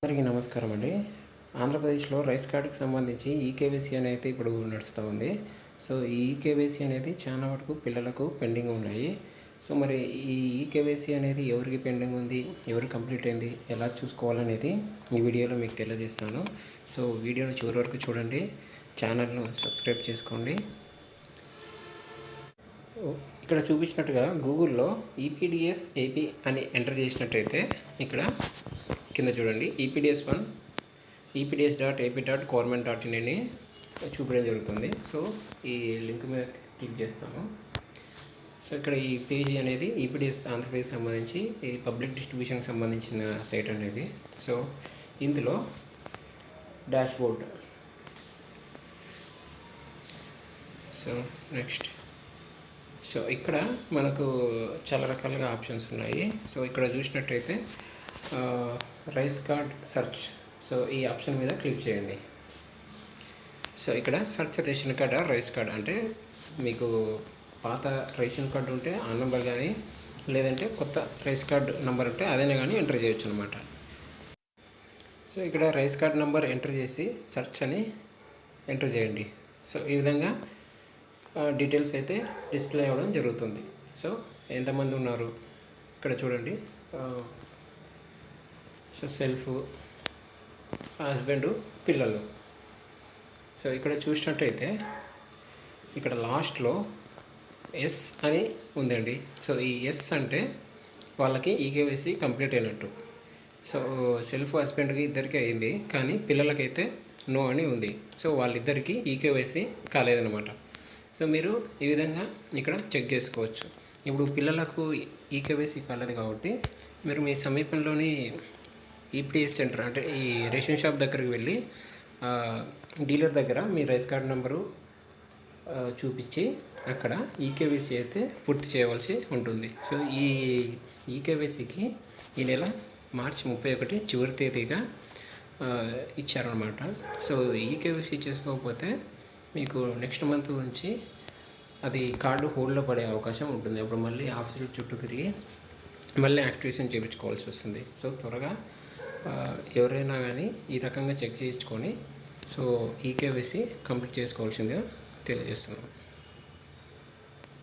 అందరికీ నమస్కారం అండి. ఆంధ్రప్రదేశ్‌లో రైస్ కార్డ్‌కి సంబంధించి ఈకేవైసీ అనేది ఇప్పుడు నడుస్తూ ఉంది. సో, ఈ ఈకేవైసీ అనేది చాలా వరకు పిల్లలకు పెండింగ్ ఉన్నాయి. సో, మరి ఈ ఈకేవైసీ అనేది ఎవరికి పెండింగ్ ఉంది? ఎవరికి కంప్లీట్ అయింది? ఎలా చూసుకోవాలనేది ఈ వీడియోలో మీకు తెలియజేస్తాను. సో, వీడియోని చివరి వరకు చూడండి. ఛానల్‌ను సబ్స్క్రైబ్ చేసుకోండి. ఇక్కడ చూపించినట్టుగా గూగుల్‌లో ఈపీడీఎస్ ఏపీ అని ఎంటర్ చేసినట్టయితే ఇక్కడ కింద చూడండి ఈపీడీఎస్1 eps.ap.government.in అని చూపించడం జరుగుతుంది. సో ఈ లింక్ మీద క్లిక్ చేస్తాము. సో ఇక్కడ ఈ పేజీ అనేది ఈపీడీఎస్ ఆంధ్రప్రదేశ్ సంబంధించి ఈ పబ్లిక్ డిస్ట్రిబ్యూషన్కి సంబంధించిన సైట్ అనేది. సో ఇందులో డాష్బోర్డ్. సో నెక్స్ట్ సో ఇక్కడ మనకు చాలా రకాలుగా ఆప్షన్స్ ఉన్నాయి. సో ఇక్కడ చూసినట్టయితే రైస్ కార్డ్ సెర్చ్. సో ఈ ఆప్షన్ మీద క్లిక్ చేయండి. సో ఇక్కడ search ration curd rice card అంటే మీకు పాత రేషన్ కార్డు ఉంటే ఆ నెంబర్ కానీ లేదంటే కొత్త రైస్ కార్డ్ నెంబర్ ఉంటే అదైనా కానీ ఎంటర్ చేయొచ్చు అనమాట. సో ఇక్కడ రైస్ కార్డ్ నెంబర్ ఎంటర్ చేసి సెర్చ్ అని ఎంటర్ చేయండి. సో ఈ విధంగా డీటెయిల్స్ అయితే డిస్ప్లే అవ్వడం జరుగుతుంది. సో ఎంతమంది ఉన్నారు ఇక్కడ చూడండి. సో సెల్ఫ్, హస్బెండ్, పిల్లలు. సో ఇక్కడ చూసినట్టయితే ఇక్కడ లాస్ట్లో ఎస్ అని ఉందండి. సో ఈ ఎస్ అంటే వాళ్ళకి ఈకేవైసీ కంప్లీట్ అయినట్టు. సో సెల్ఫ్, హస్బెండ్కి ఇద్దరికి అయింది, కానీ పిల్లలకైతే నో అని ఉంది. సో వాళ్ళిద్దరికీ ఈకేవైసీ కాలేదన్నమాట. సో మీరు ఈ విధంగా ఇక్కడ చెక్ చేసుకోవచ్చు. ఇప్పుడు పిల్లలకు ఈకేవైసీ కాలేదు కాబట్టి మీరు మీ సమీపంలోని ఈపీడీఎస్ సెంటర్ అంటే ఈ రేషన్ షాప్ దగ్గరికి వెళ్ళి డీలర్ దగ్గర మీ రైస్ కార్డ్ నెంబరు చూపించి అక్కడ ఈకేవైసీ అయితే పూర్తి చేయవలసి ఉంటుంది. సో ఈ ఈకేవైసీకి ఈ నెల మార్చి 31 చివరి తేదీగా ఇచ్చారనమాట. సో ఈకేవైసీ చేసుకోకపోతే మీకు నెక్స్ట్ మంత్ నుంచి అది కార్డు హోల్డ్లో పడే అవకాశం ఉంటుంది. అప్పుడు మళ్ళీ ఆఫీసుల చుట్టూ తిరిగి మళ్ళీ యాక్టివేషన్ చేయించుకోవాల్సి వస్తుంది. సో త్వరగా ఎవరైనా కానీ ఈ రకంగా చెక్ చేయించుకొని సో ఈకేవైసీ కంప్లీట్ చేసుకోవాల్సిందిగా తెలియజేస్తున్నాను.